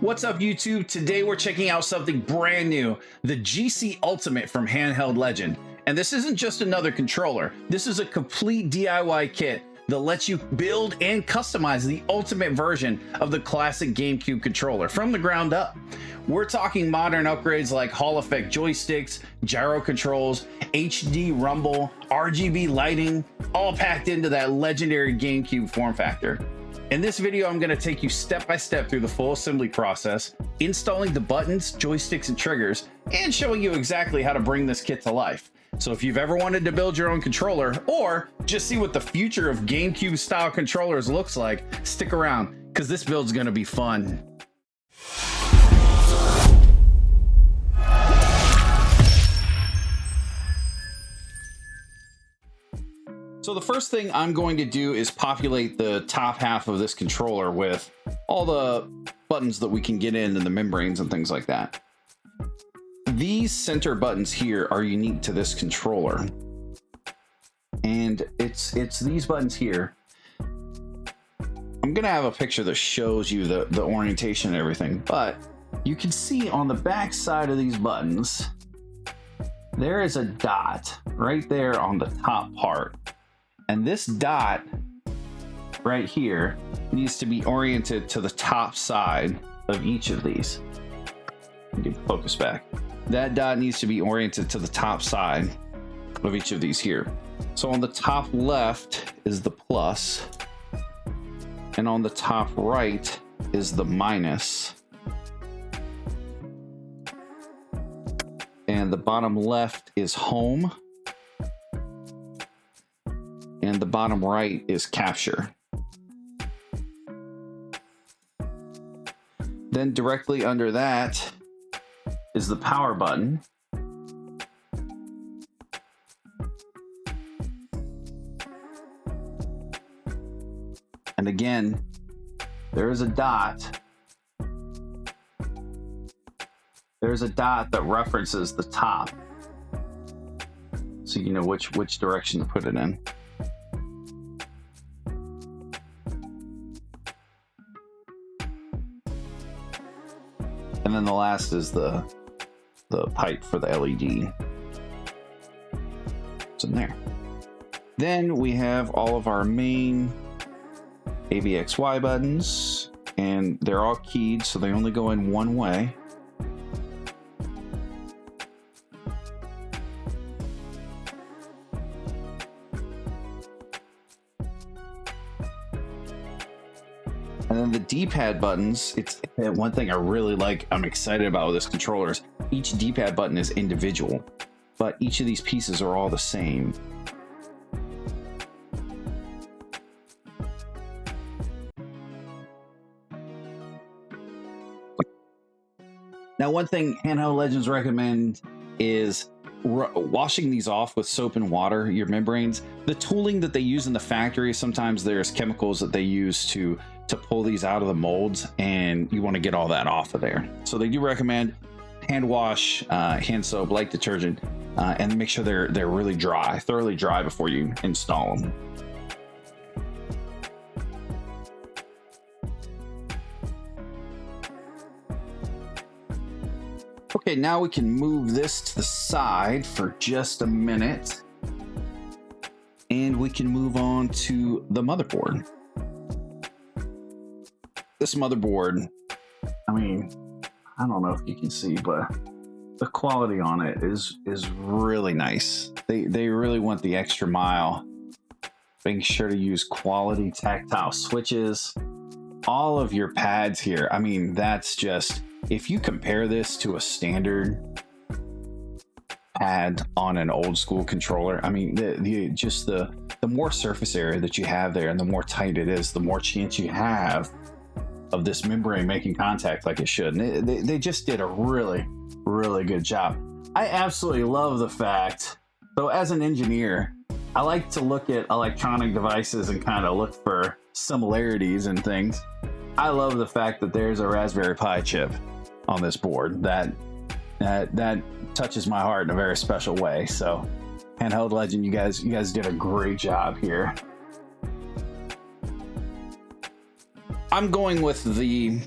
What's up, YouTube? Today we're checking out something brand new, the GC Ultimate from Handheld Legend. And this isn't just another controller. This is a complete DIY kit that lets you build and customize the ultimate version of the classic GameCube controller from the ground up. We're talking modern upgrades like Hall effect joysticks, gyro controls, HD rumble, RGB lighting, all packed into that legendary GameCube form factor. In this video, I'm going to take you step by step through the full assembly process, installing the buttons, joysticks, and triggers, and showing you exactly how to bring this kit to life. So if you've ever wanted to build your own controller, or just see what the future of GameCube style controllers looks like, stick around, because this build's going to be fun. So the first thing I'm going to do is populate the top half of this controller with all the buttons that we can get in and the membranes and things like that. These center buttons here are unique to this controller. And it's these buttons here. I'm gonna have a picture that shows you the orientation and everything, but you can see on the back side of these buttons, there is a dot right there on the top part. And this dot right here needs to be oriented to the top side of each of these. Get the focus back. That dot needs to be oriented to the top side of each of these here. So on the top left is the plus, and on the top right is the minus. And the bottom left is home. And the bottom right is capture. Then directly under that is the power button. And again, there is a dot. There's a dot that references the top, so you know which direction to put it in. And then the last is the pipe for the LED. It's in there. Then we have all of our main ABXY buttons, and they're all keyed, so they only go in one way. And then the D-pad buttons, it's one thing I really like, I'm excited about with this controller is each D-pad button is individual, but each of these pieces are all the same. Now, one thing Handheld Legends recommend is washing these off with soap and water, your membranes. The tooling that they use in the factory, sometimes there's chemicals that they use to pull these out of the molds, and you want to get all that off of there. So they do recommend hand wash, hand soap, light detergent, and make sure they're really dry, thoroughly dry before you install them. Okay, now we can move this to the side for just a minute, and we can move on to the motherboard. This motherboard, I mean, I don't know if you can see, but the quality on it is really nice. They really went the extra mile, making sure to use quality tactile switches. All of your pads here, I mean, that's just, if you compare this to a standard pad on an old school controller, I mean, the more surface area that you have there and the more tight it is, the more chance you have of this membrane making contact like it should. And they just did a really good job. I absolutely love the fact, so as an engineer, I like to look at electronic devices and kind of look for similarities and things. I love the fact that there's a Raspberry Pi chip on this board. That touches my heart in a very special way. So Handheld Legend, you guys did a great job here. I'm going with the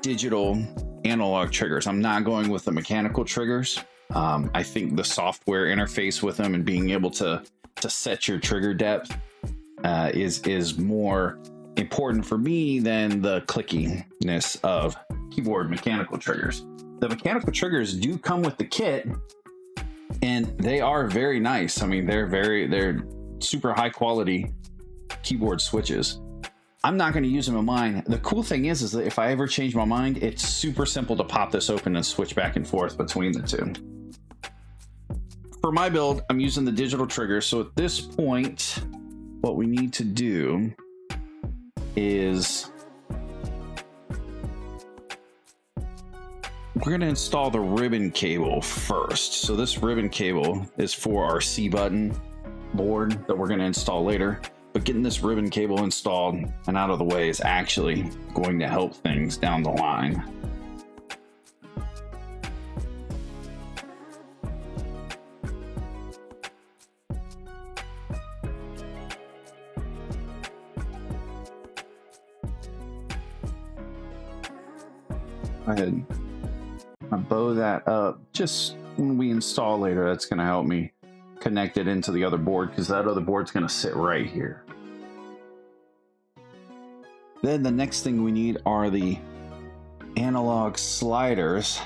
digital analog triggers. I'm not going with the mechanical triggers. I think the software interface with them and being able to set your trigger depth is more important for me than the clickiness of keyboard mechanical triggers. The mechanical triggers do come with the kit, and they are very nice. I mean, they're super high quality keyboard switches. I'm not going to use them in mine. The cool thing is that if I ever change my mind, it's super simple to pop this open and switch back and forth between the two. For my build, I'm using the digital trigger. So at this point, what we need to do is we're going to install the ribbon cable first. So this ribbon cable is for our C button board that we're going to install later. But getting this ribbon cable installed and out of the way is actually going to help things down the line. Go ahead. I bow that up just when we install later. That's going to help me connect it into the other board, because that other board's going to sit right here. Then the next thing we need are the analog sliders.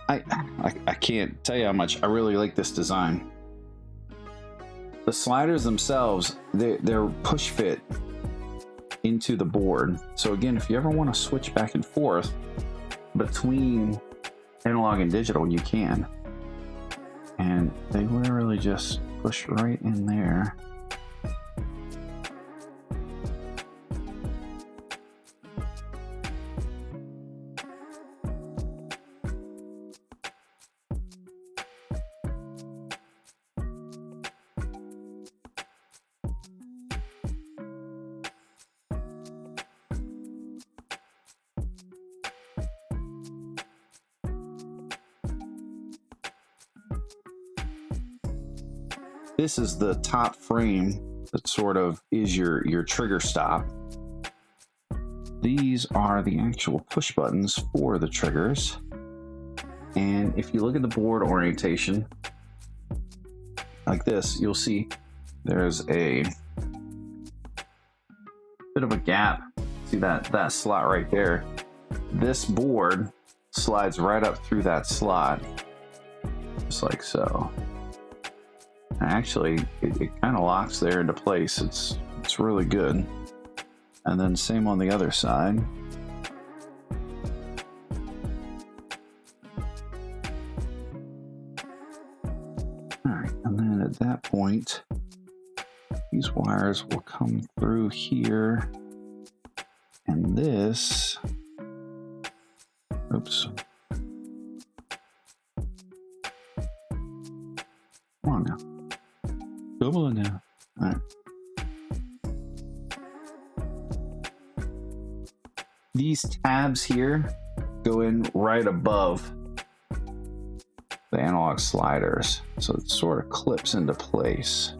I can't tell you how much I really like this design. The sliders themselves, they're push fit into the board. So again, if you ever want to switch back and forth between analog and digital, you can. And they literally just push right in there. This is the top frame that sort of is your trigger stop. These are the actual push buttons for the triggers. And if you look at the board orientation like this, you'll see there's a bit of a gap. See that slot right there? This board slides right up through that slot, just like so. Actually, it kind of locks there into place. It's really good. And then same on the other side. All right, and then at that point, these wires will come through here, and this, oops. Come on now. Double it now. All right. These tabs here go in right above the analog sliders, so it sort of clips into place.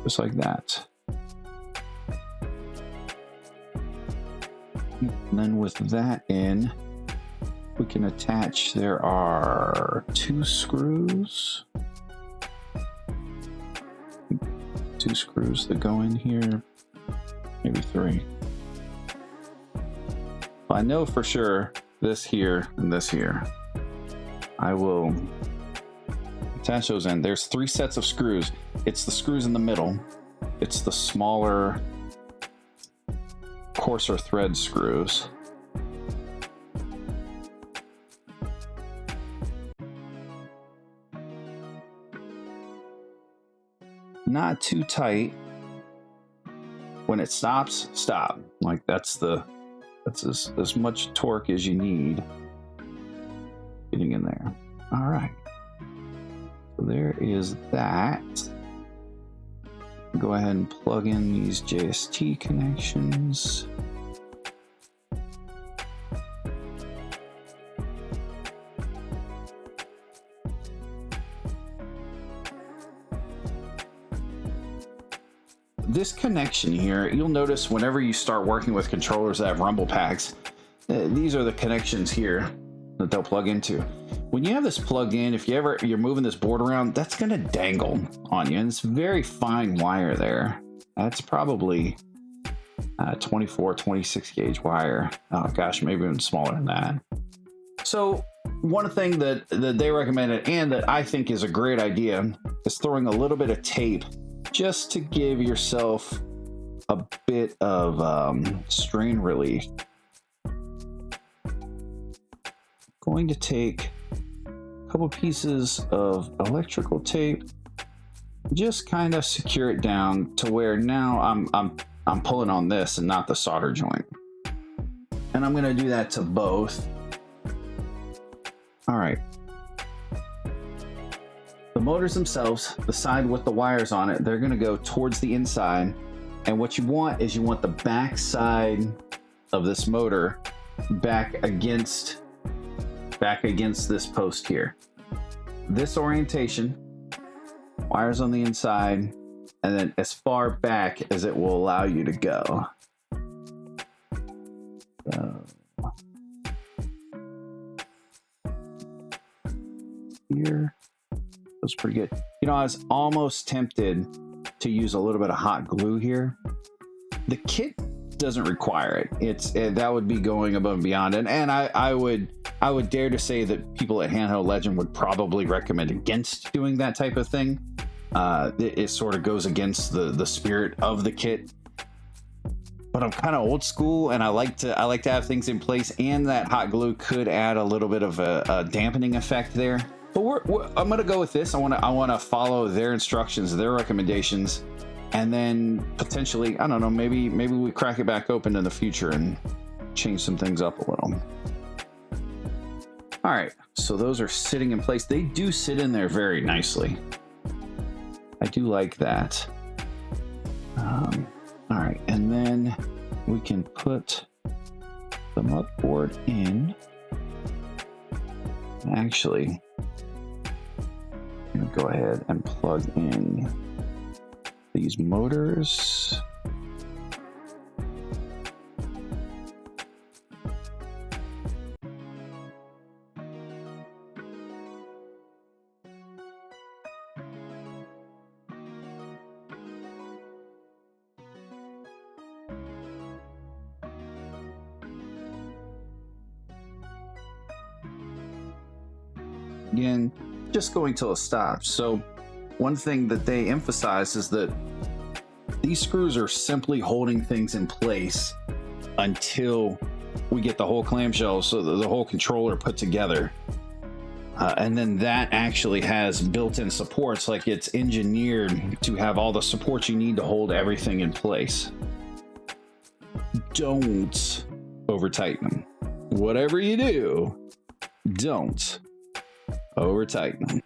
Just like that. And then with that in, we can attach, there are 2 screws. 2 screws that go in here, maybe 3. Well, I know for sure this here and this here. I will attach those in. There's 3 sets of screws. It's the screws in the middle. It's the smaller, coarser thread screws. Not too tight. When it stops, stop. Like that's as much torque as you need getting in there. All right. So there is that. Go ahead and plug in these JST connections. this connection here, you'll notice whenever you start working with controllers that have rumble packs, these are the connections here that they'll plug into. When you have this plugged in, if you're moving this board around, that's going to dangle on you. And it's very fine wire there. That's probably 24, 26 gauge wire. Oh gosh, maybe even smaller than that. So one thing that they recommended and that I think is a great idea is throwing a little bit of tape just to give yourself a bit of strain relief. Going to take a couple pieces of electrical tape, just kind of secure it down to where now I'm pulling on this and not the solder joint. And I'm going to do that to both. All right. The motors themselves, the side with the wires on it, they're going to go towards the inside. And what you want is you want the back side of this motor back against this post here. This orientation, wires on the inside, and then as far back as it will allow you to go. Here, that's pretty good. You know, I was almost tempted to use a little bit of hot glue here. The kit doesn't require it. That would be going above and beyond. And I would dare to say that people at Handheld Legend would probably recommend against doing that type of thing. It sort of goes against the spirit of the kit. But I'm kind of old school, and I like to have things in place, and that hot glue could add a little bit of a dampening effect there. But I'm gonna go with this. I want to follow their instructions, their recommendations, and then potentially, I don't know, maybe we crack it back open in the future and change some things up a little. All right, so those are sitting in place. They do sit in there very nicely. I do like that. All right, and then we can put the motherboard in. Actually, I'm gonna go ahead and plug in these motors. Again, just going till it stops. So one thing that they emphasize is that these screws are simply holding things in place until we get the whole clamshell, so the whole controller put together. And then that actually has built-in supports, like it's engineered to have all the support you need to hold everything in place. Don't over tighten them. Whatever you do, don't over tighten them.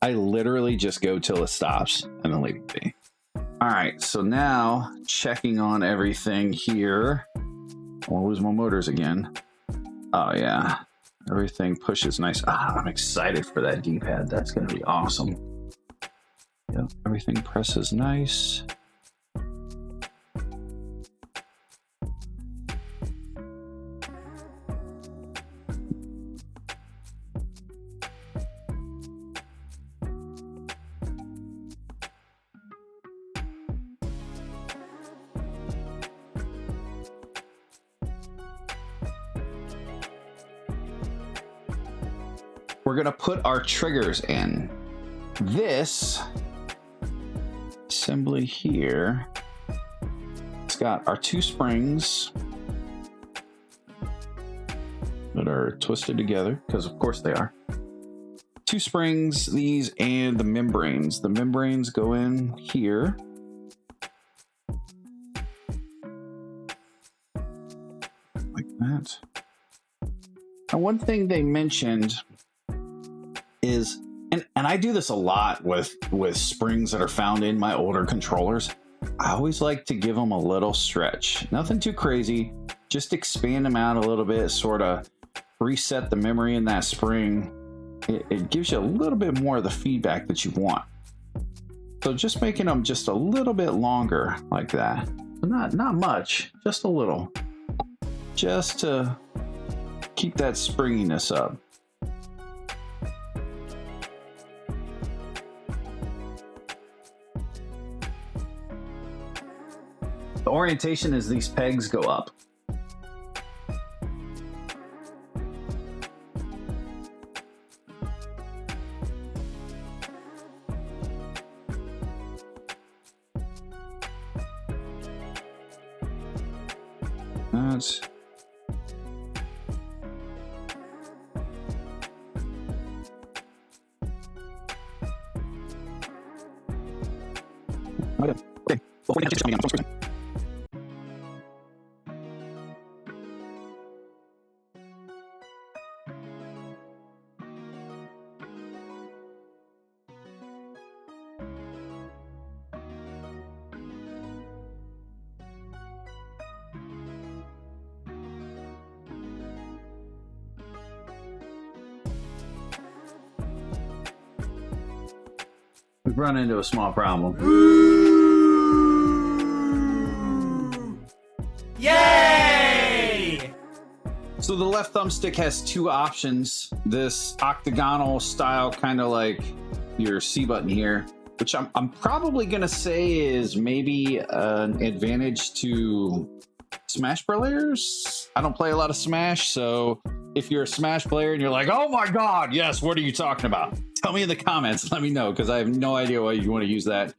I literally just go till it stops and then leave it be. All right, so now checking on everything here. I'll lose my motors again. Oh yeah, everything pushes nice. I'm excited for that D-pad. That's gonna be awesome. Yep, everything presses nice. We're gonna put our triggers in. This assembly here, it's got our two springs that are twisted together, because of course they are. Two springs, these, and the membranes. The membranes go in here. Like that. Now, one thing they mentioned is, and I do this a lot with springs that are found in my older controllers. I always like to give them a little stretch. Nothing too crazy. Just expand them out a little bit, sort of reset the memory in that spring. It gives you a little bit more of the feedback that you want. So just making them just a little bit longer like that. Not much, just a little. Just to keep that springiness up. The orientation is these pegs go up. That's okay. We've run into a small problem. Yay! So the left thumbstick has two options. This octagonal style, kind of like your C button here, which I'm probably gonna say is maybe an advantage to Smash players. I don't play a lot of Smash, so if you're a Smash player and you're like, oh my god, yes, what are you talking about? Tell me in the comments, let me know, because I have no idea why you want to use that.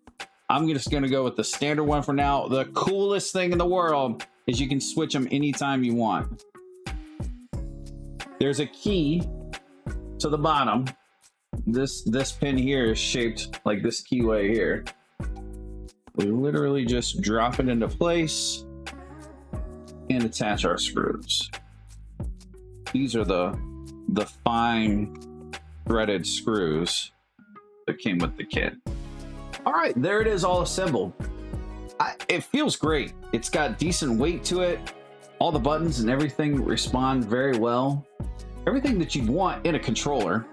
I'm just going to go with the standard one for now. The coolest thing in the world is you can switch them anytime you want. There's a key to the bottom. This pin here is shaped like this keyway here. We literally just drop it into place and attach our screws. These are the fine threaded screws that came with the kit. All right, there it is, all assembled. It feels great. It's got decent weight to it. All the buttons and everything respond very well. Everything that you'd want in a controller.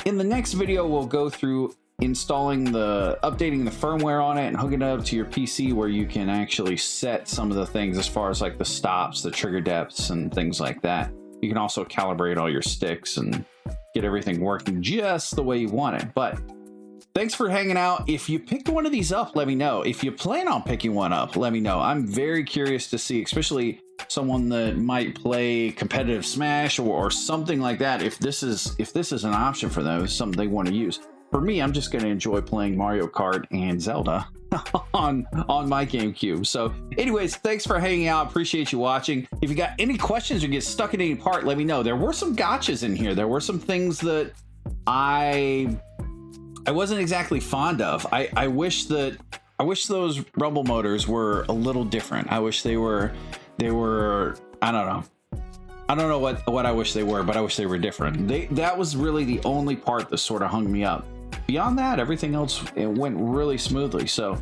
In the next video, we'll go through updating the firmware on it and hooking it up to your PC, where you can actually set some of the things as far as like the stops, the trigger depths, and things like that. You can also calibrate all your sticks and get everything working just the way you want it. But thanks for hanging out. If you picked one of these up, let me know. If you plan on picking one up, let me know. I'm very curious to see, especially someone that might play competitive Smash or something like that. If this is an option for them, it's something they want to use. For me, I'm just going to enjoy playing Mario Kart and Zelda on my GameCube. So anyways, thanks for hanging out. Appreciate you watching. If you got any questions or get stuck in any part, let me know. There were some gotchas in here. There were some things that I wasn't exactly fond of. I wish those rumble motors were a little different. I wish they were I don't know what I wish they were, but I wish they were different. That was really the only part that sort of hung me up. Beyond that, everything else, it went really smoothly. So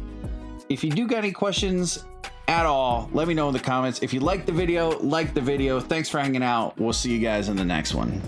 if you do got any questions at all, let me know in the comments. If you liked the video, like the video. Thanks for hanging out. We'll see you guys in the next one.